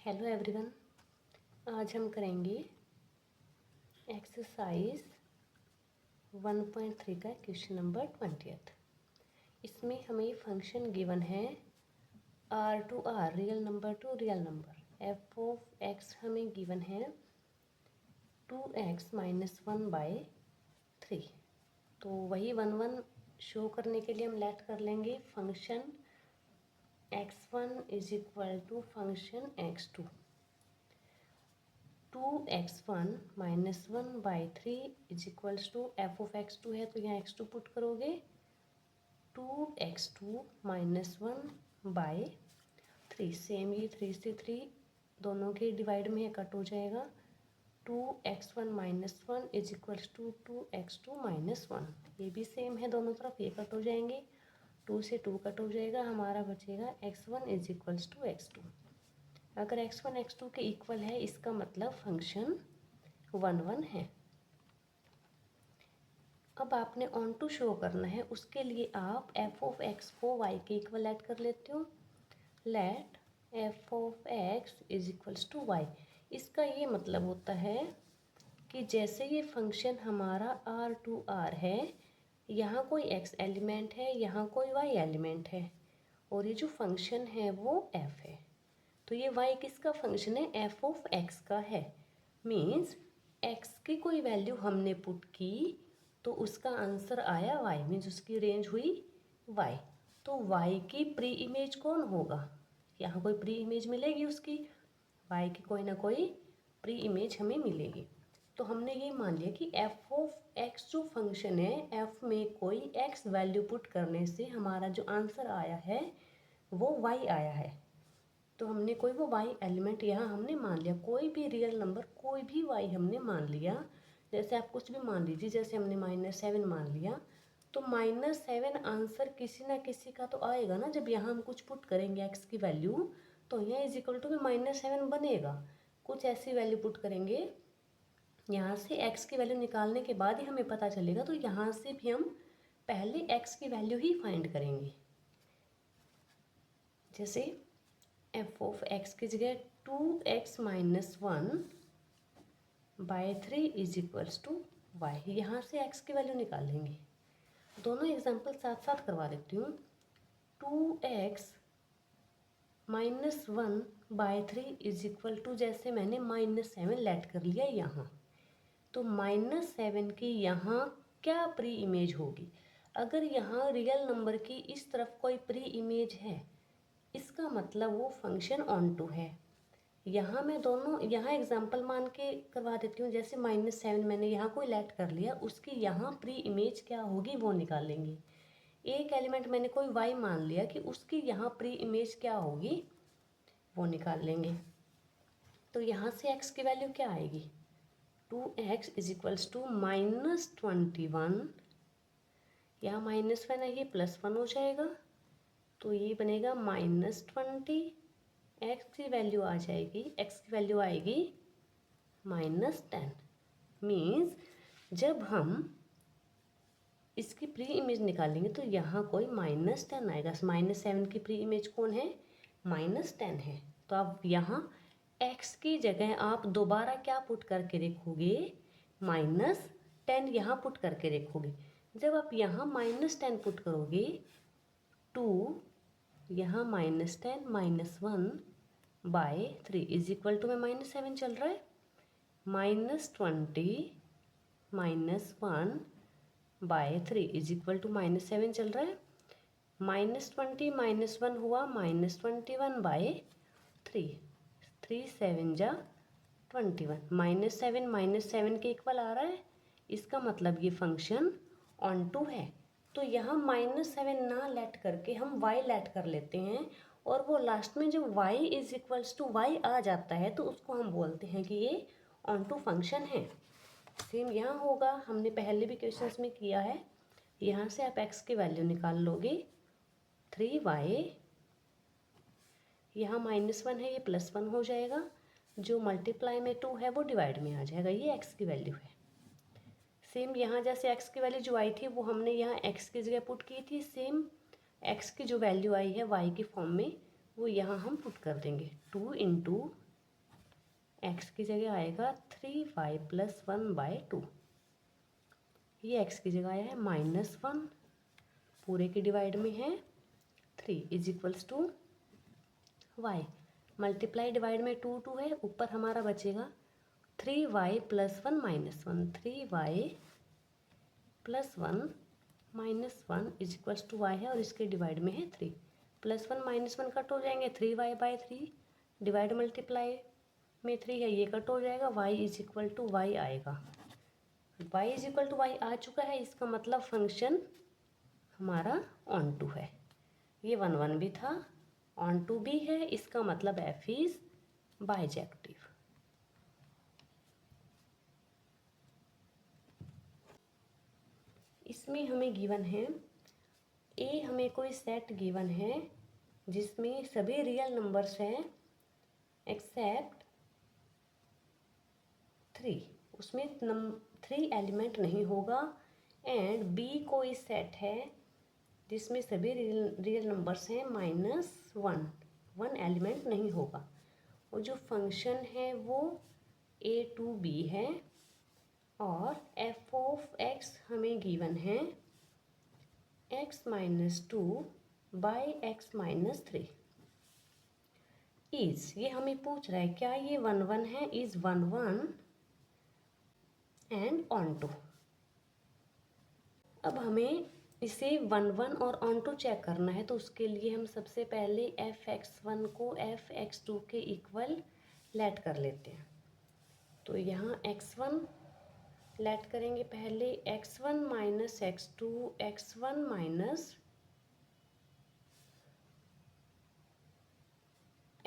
Hello everyone. आज हम करेंगे एक्सरसाइज 1.3 का क्वेश्चन नंबर 20। इसमें हमें फंक्शन गिवन है R to R, real number to real number. F of x हमें गिवन है 2x-1/3। तो वही 1 शो करने के लिए हम लेट कर लेंगे function x1 is equal to function x2। 2x1-1/3 is equals to f of x2 है, तो यहाँ x2 पुट करोगे 2x2-1/3। सेम ये 3 से 3 दोनों के डिवाइड में है, कट हो जाएगा। 2x1-1 is equals to 2x2-1। ये भी सेम है दोनों तरफ, ये कट हो जाएंगे। 2 से 2 कट हो जाएगा, हमारा बचेगा x1 is equals to x2। अगर x1 x2 के इक्वल है, इसका मतलब फंक्शन 1 है। अब आपने ऑन टू शो करना है, उसके लिए आप f ऑफ x को y के इक्वल ऐड कर लेते हो। Let f of x is equals to y। इसका ये मतलब होता है कि जैसे ये फंक्शन हमारा R है, यहाँ कोई x एलिमेंट है, यहाँ कोई y एलिमेंट है, और ये जो फंक्शन है वो f है। तो ये y किसका फंक्शन है? f ऑफ x का है। मीन्स x की कोई वैल्यू हमने पुट की तो उसका आंसर आया y, मीन्स उसकी रेंज हुई y। तो y की प्री इमेज कौन होगा? यहाँ कोई प्री इमेज मिलेगी उसकी, y की कोई ना कोई प्री इमेज हमें मिलेगी। तो हमने ये मान लिया कि f ऑफ x जो फंक्शन है, f में कोई x वैल्यू पुट करने से हमारा जो आंसर आया है वो y आया है। तो हमने कोई वो y एलिमेंट यहाँ हमने मान लिया, कोई भी रियल नंबर कोई भी y हमने मान लिया। जैसे आप कुछ भी मान लीजिए, जैसे हमने -7 मान लिया, तो -7 आंसर किसी ना किसी का तो आएगा ना। जब यहाँ हम कुछ पुट करेंगे x की वैल्यू, तो यहाँ इज इक्वल टू में -7 बनेगा। कुछ ऐसी वैल्यू पुट करेंगे, यहाँ से x की वैल्यू निकालने के बाद ही हमें पता चलेगा, तो यहाँ से भी हम पहले x की वैल्यू ही फाइंड करेंगे। जैसे एफ ऑफ एक्स की जगह 2x-1/3 is equals to Y, यहाँ से x की वैल्यू निकालेंगे। दोनों एग्जाम्पल साथ साथ करवा देती हूँ। 2x-1/3 इज इक्वल टू, जैसे मैंने -7 लेट कर लिया यहाँ, तो -7 की यहाँ क्या प्री इमेज होगी? अगर यहाँ रियल नंबर की इस तरफ कोई प्री इमेज है, इसका मतलब वो फंक्शन ऑन टू है। यहाँ मैं दोनों यहाँ एग्जांपल मान के करवा देती हूँ। जैसे -7 मैंने यहाँ कोई लेट कर लिया, उसकी यहाँ प्री इमेज क्या होगी वो निकालेंगे। एक एलिमेंट मैंने कोई y मान लिया कि उसकी यहाँ प्री इमेज क्या होगी वो निकाल लेंगे। तो यहाँ से x की वैल्यू क्या आएगी? 2x इज इक्वल्स टू -21, यहाँ -1 है, ये +1 हो जाएगा, तो ये बनेगा -20। x की वैल्यू आ जाएगी, x की वैल्यू आएगी -10। मीन्स जब हम इसकी प्री इमेज निकालेंगे तो यहाँ कोई -10 आएगा। -7 की प्री इमेज कौन है? -10 है। तो अब यहाँ x की जगह आप दोबारा क्या पुट करके देखोगे? -10 यहाँ पुट करके देखोगे। जब आप यहाँ -10 पुट करोगे, 2 यहाँ -10 -1/3 इज इक्वल टू में -7 चल रहा है, -20 -1/3 इज इक्वल टू -7 चल रहा है। -20 -1 हुआ -21/3, 3 7 जा 21, -7 के इक्वल आ रहा है। इसका मतलब ये फंक्शन ऑन टू है। तो यहाँ -7 ना लेट करके हम y लेट कर लेते हैं, और वो लास्ट में जब y is equals to y आ जाता है तो उसको हम बोलते हैं कि ये ऑन टू फंक्शन है। सेम यहाँ होगा, हमने पहले भी क्वेश्चंस में किया है। यहाँ से आप x की वैल्यू निकाल लोगे 3y, यहाँ -1 है, ये +1 हो जाएगा, जो मल्टीप्लाई में 2 है वो डिवाइड में आ जाएगा, ये x की वैल्यू है। सेम यहाँ जैसे x की वैल्यू जो आई थी वो हमने यहाँ x की जगह पुट की थी, सेम x की जो वैल्यू आई है y की फॉर्म में वो यहाँ हम पुट कर देंगे। 2 × x की जगह आएगा 3y + 1/2। ये x की जगह आया है -1, पूरे के डिवाइड में है 3 = y। मल्टीप्लाई डिवाइड में 2 2 है, ऊपर हमारा बचेगा 3y + 1 -1, 3y + 1 -1 = y है, और इसके डिवाइड में है 3। +1 -1 कट हो जाएंगे, 3y/3 डिवाइड मल्टीप्लाई में 3 है, ये कट हो जाएगा, y = y आएगा। y = y आ चुका है, इसका मतलब फंक्शन हमारा ऑन टू है। ये 1 1 भी था, ऑन टू भी है, इसका मतलब f इज बाइजेक्टिव। इसमें हमें गिवन है ए, हमें कोई सेट गिवन है जिसमें सभी रियल नंबर्स हैं एक्सेप्ट 3, उसमें 3 एलिमेंट नहीं होगा। एंड बी कोई सेट है जिसमें सभी रियल नंबर्स हैं -1, 1 एलिमेंट नहीं होगा। और जो फंक्शन है वो a to b है, और f(x) हमें गिवन है x - 2 / x - 3 इज, ये हमें पूछ रहा है क्या ये 1 1 है, इज 1 1 एंड ऑन टू। अब हमें इसे 1 1 और ऑन टू चेक करना है, तो उसके लिए हम सबसे पहले f(x1) को f(x2) के इक्वल लेट कर लेते हैं। तो यहाँ x1 लेट करेंगे पहले, x1 - x2, x1 -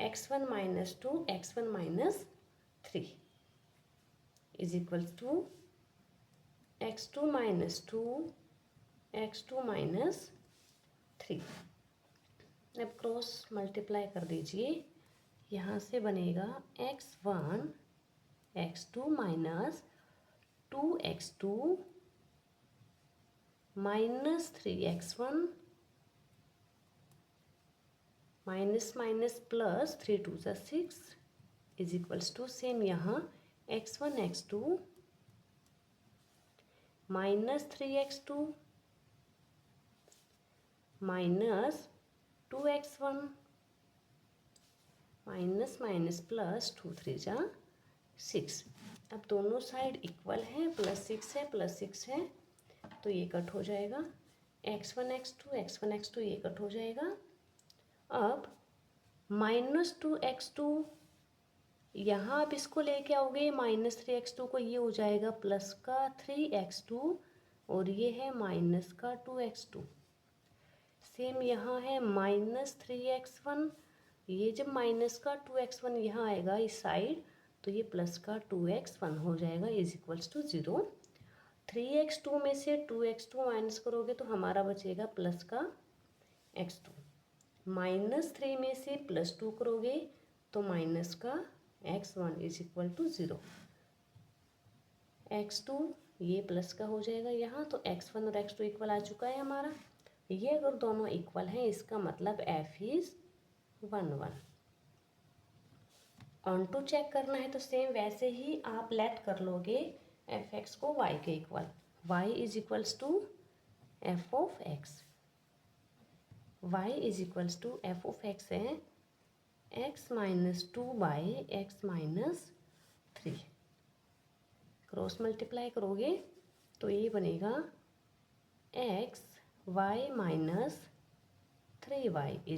x1 - 2, x1 - 3 = x2 - 2, x2 - 3। अब क्रॉस मल्टीप्लाई कर दीजिए, यहाँ से बनेगा x1 x2 - 2x2 - 3x1 - 3 2 6 = same यहाँ x1 x2 -3x2 - 2x1 -2 3 6। अब दोनों साइड इक्वल है, +6 है, +6 है, तो ये कट हो जाएगा। x1 x2 ये कट हो जाएगा। अब -2x2, यहाँ आप इसको लेके आओगे -3x2 को, ये हो जाएगा +3x2, और ये है -2x2। सेम यहाँ है -3x1, ये जब -2x1 यहाँ आएगा इस साइड, तो ये +2x1 हो जाएगा, = 0। 3x2 में से 2x2 माइनस करोगे तो हमारा बचेगा +x2। -3 में से +2 करोगे तो -x1 = 0। x2 ये प्लस का हो जाएगा यहाँ, तो x1 और x2 इक्वल आ चुका है हमारा। ये अगर दोनों इक्वल हैं, इसका मतलब f is 1 1। Onto check करना है तो सेम वैसे ही आप लेट कर लोगे f(x) को y के equal, y = f(x), y = f(x) है x - 2 / x - 3। क्रॉस मल्टीप्लाई करोगे तो ये बनेगा x y - 3y =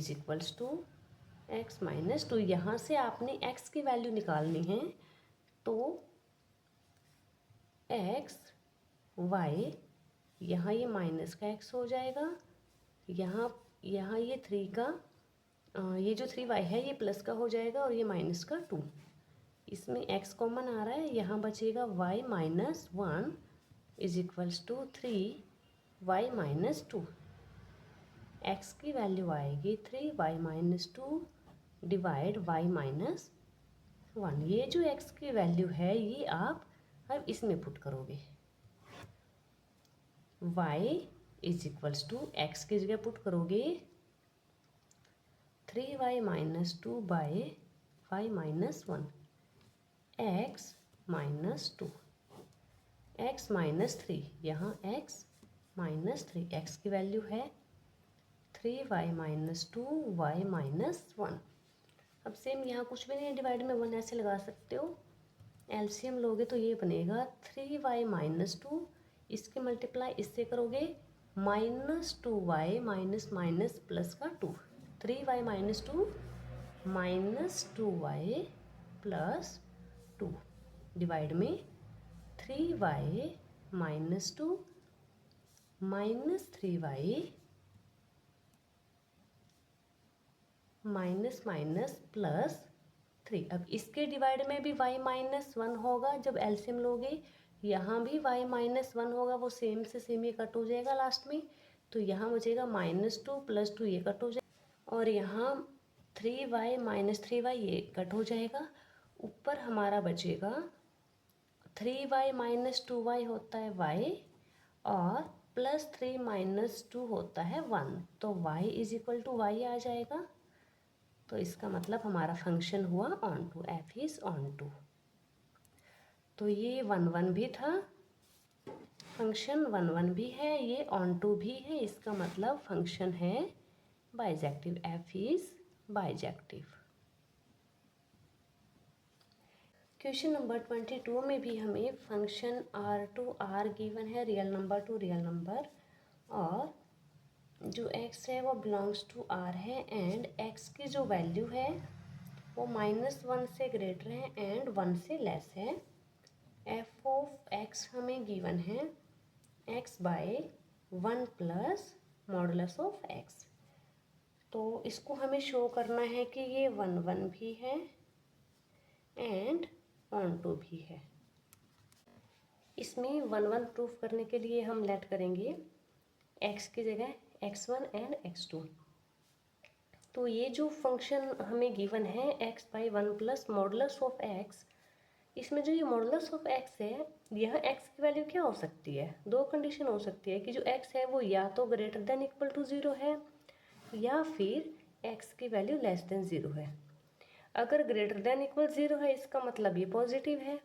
x - 2। यहाँ से आपने x की वैल्यू निकालनी है, तो x y, यहाँ ये माइनस का x हो जाएगा, यहाँ ये 3 का, ये जो 3y है ये प्लस का हो जाएगा, और ये माइनस का 2। इसमें x कॉमन आ रहा है, यहाँ बचेगा y - 1 = 3y - 2। x की वैल्यू आएगी 3y - 2 डिवाइड y - 1। ये जो x की वैल्यू है ये आप अब इसमें पुट करोगे, y = x की जगह पुट करोगे 3y - 2 / y - 1। X minus two, x minus three, यहाँ एक्स माइनस थ्री, एक्स की वैल्यू है 3y minus two, y minus one. अब सेम यहाँ कुछ भी नहीं, डिवाइड में वन ऐसे लगा सकते हो, एलसीएम लोगे तो ये बनेगा 3y माइनस टू, इसके मल्टीप्लाई इससे करोगे minus two y minus minus plus का two, 3y minus two minus two y plus two, divide में 3y minus two minus 3y minus minus plus three. अब इसके डिवाइड में भी y माइनस वन होगा, जब एलसीएम लोगे यहाँ भी y माइनस वन होगा, वो सेम से सेम ये कट हो जाएगा लास्ट में, तो यहाँ बचेगा माइनस टू प्लस टू, ये कट हो जाएगा, और यहाँ 3y माइनस 3y ये कट हो जाएगा। ऊपर हमारा बचेगा 3y माइनस 2y होता है y, और प्लस 3 माइनस 2 होता है 1, तो y is equal to y आ जाएगा। तो इसका मतलब हमारा फंक्शन हुआ onto, f is onto. तो ये 1 1 भी था, फंक्शन 1 1 भी है, ये ऑन टू भी है, इसका मतलब फंक्शन है bijective, f is bijective. Question number 22 में भी हमें function R to R given है, real number to real number, और जो x है वो बिलोंग्स टू r है, एंड x की जो वैल्यू है वो -1 से ग्रेटर है एंड 1 से लेस है। f ऑफ x हमें गिवन है x by 1 plus modulus of x। तो इसको हमें शो करना है कि ये 1 1 भी है एंड ऑन टू भी है। इसमें 1 1 प्रूफ करने के लिए हम लेट करेंगे x की जगह x1 एंड x2। तो ये जो फंक्शन हमें गिवन है x बाई 1 प्लस मॉडुलस ऑफ x, इसमें जो ये मॉडुलस ऑफ x है, यह x की वैल्यू क्या हो सकती है? दो कंडीशन हो सकती है कि जो x है वो या तो ग्रेटर देन इक्वल टू 0 है, या फिर x की वैल्यू लेस देन 0 है। अगर ग्रेटर देन इक्वल 0 है इसका मतलब ये पॉजिटिव है,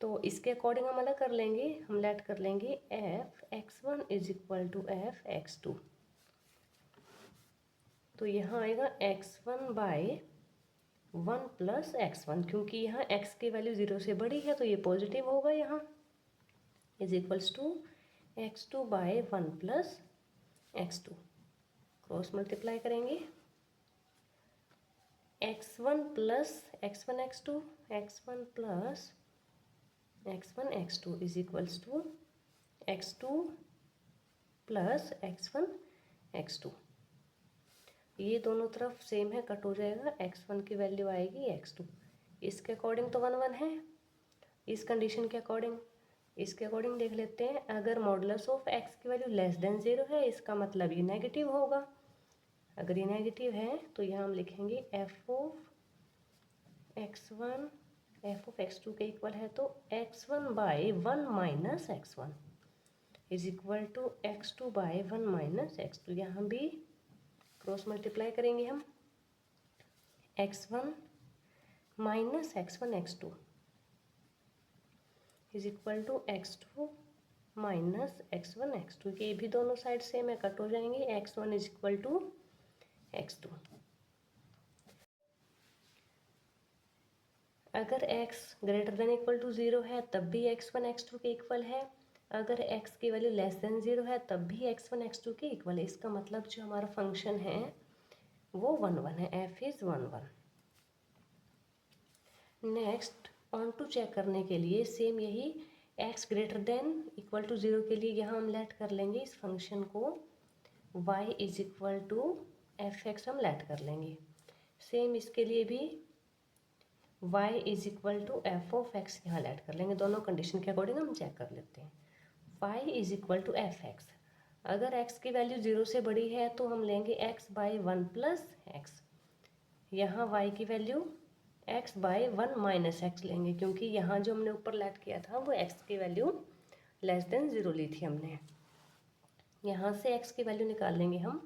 तो इसके अकॉर्डिंग हम अलग कर लेंगे, हम लेट कर लेंगे f x1 is equal to f x2। तो यहाँ आएगा x1 बाय 1 प्लस x1, क्योंकि यहाँ x की वैल्यू 0 से बड़ी है तो ये पॉजिटिव होगा, यहाँ is equals to x2 by 1 plus x2, cross multiply करेंगे x1 plus x1 x2, x1 plus x1 x2 is equals to x2 plus x1 x2। ये दोनों तरफ सेम है, कट हो जाएगा, x1 की वैल्यू आएगी x2। इसके अकॉर्डिंग तो 1 1 है, इस कंडीशन के अकॉर्डिंग, इसके अकॉर्डिंग देख लेते हैं। अगर मॉडुलस ऑफ x की वैल्यू लेस देन 0 है इसका मतलब ये नेगेटिव होगा। अगर ये नेगेटिव है तो यहाँ हम लिखेंगे f of x1 f of x2 के इक्वल है, तो x1 by 1 minus x1 is equal to x2 by 1 minus x2। यहाँ भी क्रॉस मल्टीप्लाई करेंगे हम, x1 minus x1 x2 is equal to x2 minus x1 x2। ये भी दोनों साइड सेम है, कट हो जाएंगे, x1 is equal to x2। अगर x greater than equal to 0 है तब भी x1 x2 के इक्वल है, अगर x की वैल्यू लेस देन 0 है तब भी x1 x2 के इक्वल है। इसका मतलब जो हमारा फंक्शन है वो 1 1 है, f is 1 1। Next onto check करने के लिए सेम यही x greater than equal to 0 के लिए यहाँ हम लेट कर लेंगे इस फंक्शन को y is equal to f x हम लेट कर लेंगे। सेम इसके लिए भी y is equal to f of x यहाँ लेट कर लेंगे, दोनों कंडीशन के अकॉर्डिंग हम चेक कर लेते हैं। y is equal to f x, अगर x की वैल्यू 0 से बड़ी है तो हम लेंगे x बाई 1 प्लस एक्स, यहाँ y की वैल्यू x बाई 1 माइनस एक्स लेंगे, क्योंकि यहाँ जो हमने ऊपर लेट किया था वो x की वैल्यू लेस देन 0 ली थी हमने। यहाँ से x की वैल्यू निकाल लेंगे हम,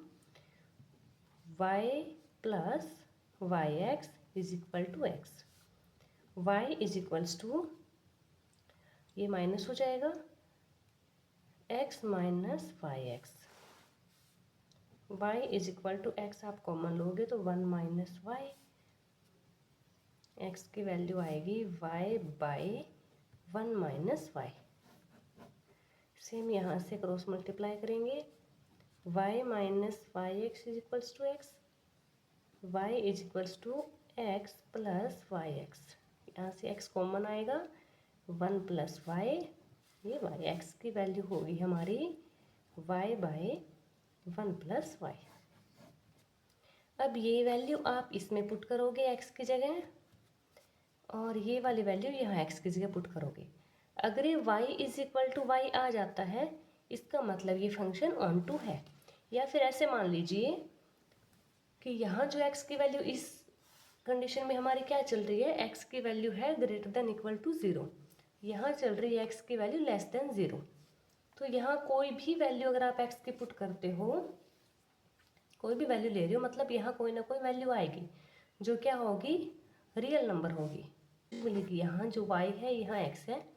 y plus y x is equal to x. y is equals to, ये माइनस हो जाएगा, x minus y x, y is equal to x आप कॉमन लोगे तो 1 माइनस वाई, x की वैल्यू आएगी y by 1 minus y. Same यहाँ से क्रॉस मल्टीप्लाई करेंगे, y minus y x is equals to x, y is equals to x plus y x, यहाँ से x कॉमन आएगा, 1 प्लस वाई, ये y, x की वैल्यू होगी हमारी y बाई 1 प्लस वाई। अब ये वैल्यू आप इसमें पुट करोगे x की जगह, और ये वाली वैल्यू यहाँ x की जगह पुट करोगे। अगर ये y is equal to y आ जाता है, इसका मतलब ये फंक्शन ऑन टू है। या फिर ऐसे मान लीजिए कि यहाँ जो x की वैल्यू इस कंडीशन में हमारी क्या चल रही है, x की वैल्यू है ग्रेटर देन इक्वल टू 0, यहाँ चल रही है x की वैल्यू लेस देन 0। तो यहाँ कोई भी वैल्यू अगर आप x की पुट करते हो, कोई भी वैल्यू ले रहे हो, मतलब यहाँ कोई ना कोई वैल्यू आएगी जो क्या होगी, रियल नंबर होगी, मिलेगी। यहाँ जो y है, यहाँ x है,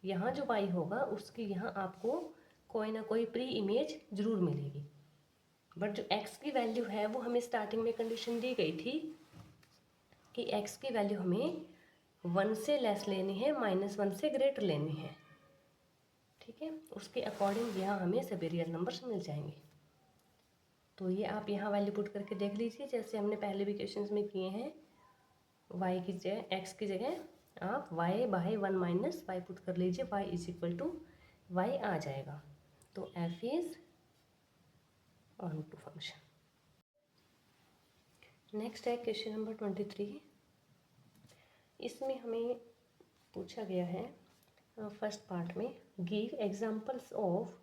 यहाँ जो y होगा उसकी यहाँ आपको कोई ना कोई प्री इमेज ज़रूर मिलेगी। बट जो x की वैल्यू है वो हमें स्टार्टिंग में कंडीशन दी गई थी कि x की वैल्यू हमें 1 से लेस लेनी है, -1 से ग्रेटर लेनी है, ठीक है। उसके अकॉर्डिंग यहाँ हमें सभी रियल नंबर्स मिल जाएंगे। तो ये आप यहाँ वैल्यू पुट करके देख लीजिए, जैसे हमने पहले भी क्वेश्चंस में किए हैं। y की जगह, x की जगह आप y by 1 minus y put कर लीजिए, y is equal to y आ जाएगा। तो f is onto function. Next है क्वेश्चन नंबर 23। इसमें हमें पूछा गया है फर्स्ट पार्ट में, give examples of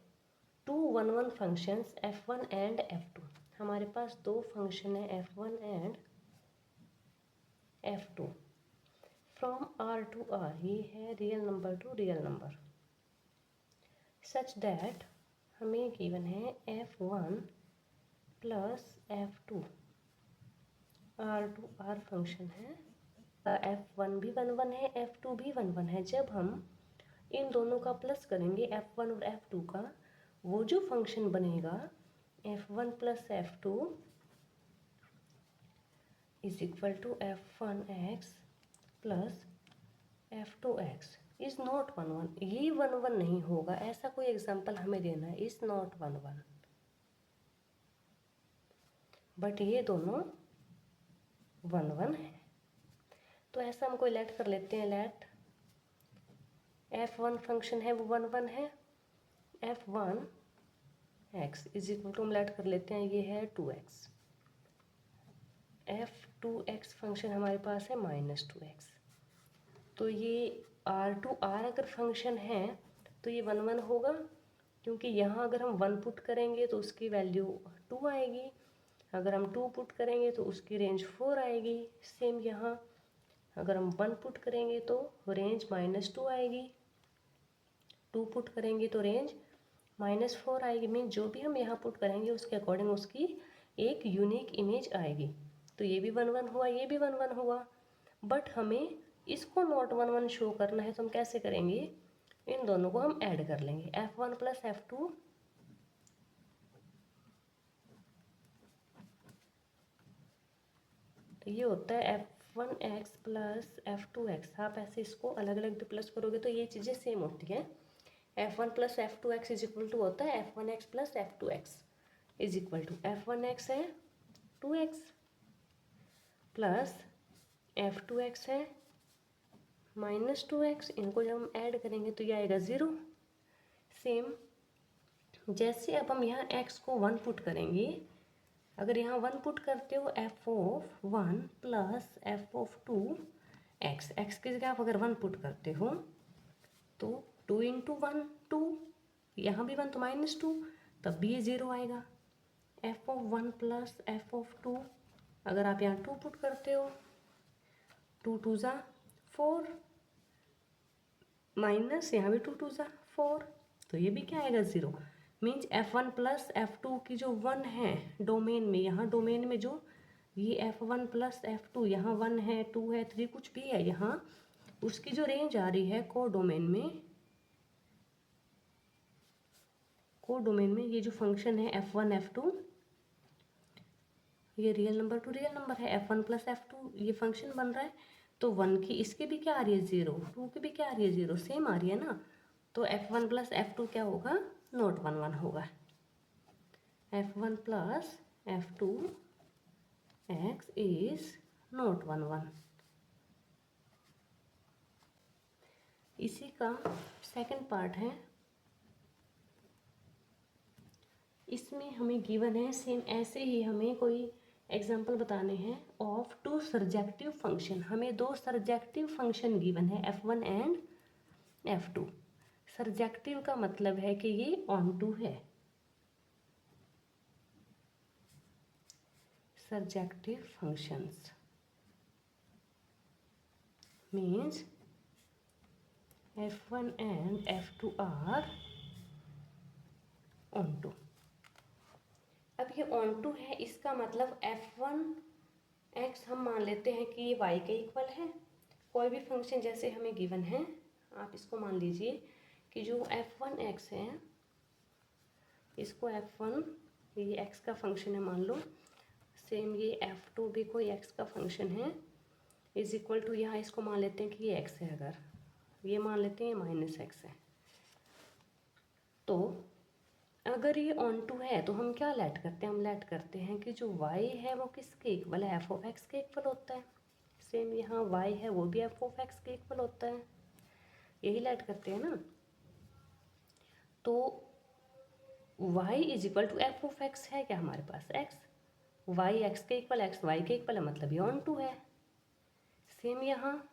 2 1 functions f1 and f2। हमारे पास दो फंक्शन है f1 and f2 from r to r, ये है real number to real number, such that हमें गिवन है f1 plus f2, r to r function है, f1 भी 1 1 है, f2 भी 1 1 है। जब हम इन दोनों का प्लस करेंगे f1 और f2 का, वो जो फंक्शन बनेगा f1 plus f2 is equal to f1x plus f2x is not 1 1। ये 1 1 नहीं होगा, ऐसा कोई एग्जांपल हमें देना है, इज नॉट 1 1, बट ये दोनों 1 1 है। तो ऐसा हम कोई लेट कर लेते हैं, लेट f1 फंक्शन है वो 1 1 है, f1x इज इक्वल टू हम लेट कर लेते हैं, ये है 2x, f2x फंक्शन हमारे पास है -2x। तो ये r टू r अगर फंक्शन है तो ये 1 1 होगा, क्योंकि यहाँ अगर हम 1 पुट करेंगे तो उसकी वैल्यू 2 आएगी, अगर हम 2 पुट करेंगे तो उसकी रेंज 4 आएगी। सेम यहाँ अगर हम 1 पुट करेंगे तो रेंज -2 आएगी, 2 पुट करेंगे तो रेंज -4 आएगी। मीन जो भी हम यहाँ पुट करेंगे उसके अकॉर्डिंग उसकी एक यूनिक इमेज आएगी। तो ये भी 1 1 हुआ, ये भी 1 1 हुआ, बट हमें इसको नॉट 1 1 शो करना है, तो हम कैसे करेंगे, इन दोनों को हम ऐड कर लेंगे, f1 प्लस f2 तो ये होता है f1x प्लस f2x। आप ऐसे इसको अलग अलग भी प्लस करोगे तो ये चीज़ें सेम होती हैं। f1 plus f2x is equal to होता है f1x plus f2x is equal to f1x है 2x प्लस f2x है -2x, इनको जब हम ऐड करेंगे तो ये आएगा 0। सेम जैसे अब हम यहाँ x को 1 पुट करेंगे, अगर यहाँ 1 पुट करते हो f(1) प्लस f(2)x, x की जगह आप अगर 1 पुट करते हो तो 2 इंटू 1 2, यहाँ भी 1 तो -2, तब भी ये 0 आएगा। f(1) प्लस f(2), अगर आप यहाँ 2 पुट करते हो 2 2 ज़ा 4, माइनस यहाँ भी 2 2 ज़ा 4, तो ये भी क्या आएगा 0। मीन्स f1 प्लस f2 की जो 1 है डोमेन में, यहाँ डोमेन में जो ये f1 प्लस f2, यहाँ 1 है 2 है 3 कुछ भी है, यहाँ उसकी जो रेंज आ रही है कोडोमेन में ये जो फंक्शन है f1 f2, ये real number to real number है, f1 प्लस f2 ये फंक्शन बन रहा है। तो 1 की इसके भी क्या आ रही है 0, 2 की भी क्या आ रही है 0, सेम आ रही है ना। तो f1 प्लस f2 क्या होगा, नॉट 1 1 होगा। f1 plus f2 x is not 1 1। इसी का सेकंड पार्ट है, इसमें हमें गिवन है सेम ऐसे ही हमें कोई एग्जांपल बताने हैं ऑफ टू सर्जेक्टिव फंक्शन। हमें दो सर्जेक्टिव फंक्शन गिवन है f1 एंड f2। सर्जेक्टिव का मतलब है कि ये ऑन टू है। Surjective functions means f1 and f2 are onto. अब ये ऑन टू है, इसका मतलब f1x हम मान लेते हैं कि ये y के इक्वल है। कोई भी फंक्शन जैसे हमें गिवन है, आप इसको मान लीजिए कि जो f1x है, इसको f1 ये x का फंक्शन है मान लो, सेम ये f2 भी कोई x का फंक्शन है, इज इक्वल टू यहाँ इसको मान लेते हैं कि ये x है, अगर ये मान लेते हैं ये -x है। तो अगर ये ऑन टू है तो हम क्या लेट करते हैं, हम लेट करते हैं कि जो y है वो किसके इक्वल है, f(x) के इक्वल होता है। सेम यहाँ y है वो भी f(x) के इक्वल होता है, यही लेट करते हैं ना। तो y is equal to f(x) है क्या हमारे पास x, y x के इक्वल, x y के इक्वल है, मतलब ये ऑन टू है। सेम यहाँ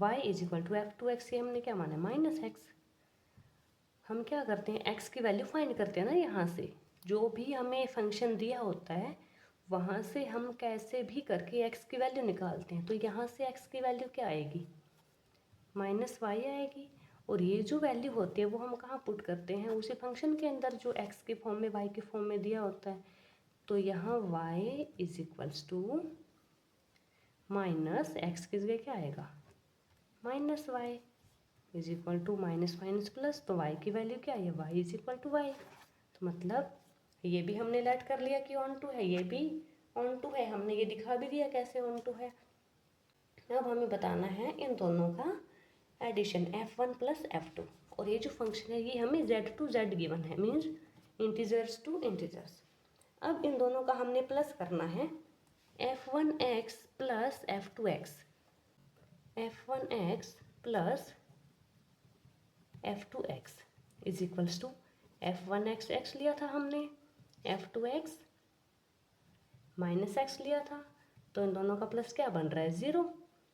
y is equal to f2x, ये हमने क्या माना -x। हम क्या करते हैं, x की वैल्यू फाइंड करते हैं ना, यहाँ से जो भी हमें फंक्शन दिया होता है वहाँ से हम कैसे भी करके x की वैल्यू निकालते हैं। तो यहाँ से x की वैल्यू क्या आएगी, -y आएगी। और ये जो वैल्यू होती है वो हम कहाँ पुट करते हैं, उसी फंक्शन के अंदर जो x के फॉर्म में y के फॉर्म में दिया होता है। तो यहाँ y is equals to -x किस जगह क्या आएगा, -y is equal to minus minus plus, तो y की वैल्यू क्या है, y is equal to y. तो मतलब ये भी हमने लेट कर लिया कि ऑन टू है, ये भी ऑन टू है, हमने ये दिखा भी दिया कैसे ऑन टू है। अब हमें बताना है इन दोनों का एडिशन f1 प्लस f2, और ये जो फंक्शन है ये हमें z टू z गिवन है, मीन्स इंटीजर्स टू इंटीजर्स। अब इन दोनों का हमने प्लस करना है, f1x plus f2x, f1x plus f2x is equals to f1x x लिया था हमने, f2x -x लिया था, तो इन दोनों का प्लस क्या बन रहा है 0।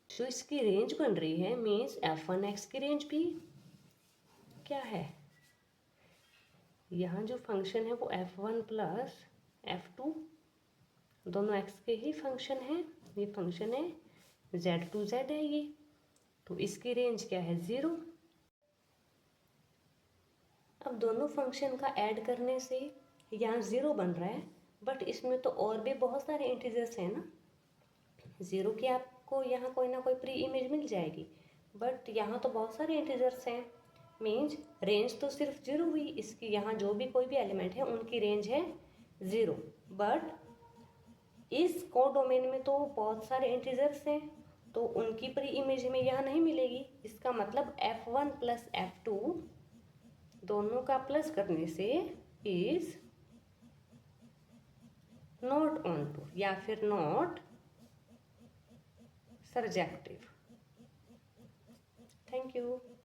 जो इसकी रेंज बन रही है मीन्स f1x की रेंज भी क्या है, यहाँ जो फंक्शन है वो f1 प्लस f2 दोनों x के ही फंक्शन है, ये फंक्शन है z टू z है ये, तो इसकी रेंज क्या है 0। अब दोनों फंक्शन का ऐड करने से यहाँ 0 बन रहा है, बट इसमें तो और भी बहुत सारे इंटीजर्स हैं ना। 0 की आपको यहाँ कोई ना कोई प्री इमेज मिल जाएगी, बट यहाँ तो बहुत सारे इंटीजर्स हैं, मीन्स रेंज तो सिर्फ 0 हुई इसकी। यहाँ जो भी कोई भी एलिमेंट है उनकी रेंज है 0, बट इस कोडोमेन में तो बहुत सारे इंटीजर्स हैं, तो उनकी प्री इमेज हमें यहाँ नहीं मिलेगी। इसका मतलब f1 प्लस f2 दोनों का प्लस करने से इज नॉट ऑन टू या फिर नॉट सर्जेक्टिव। Thank you.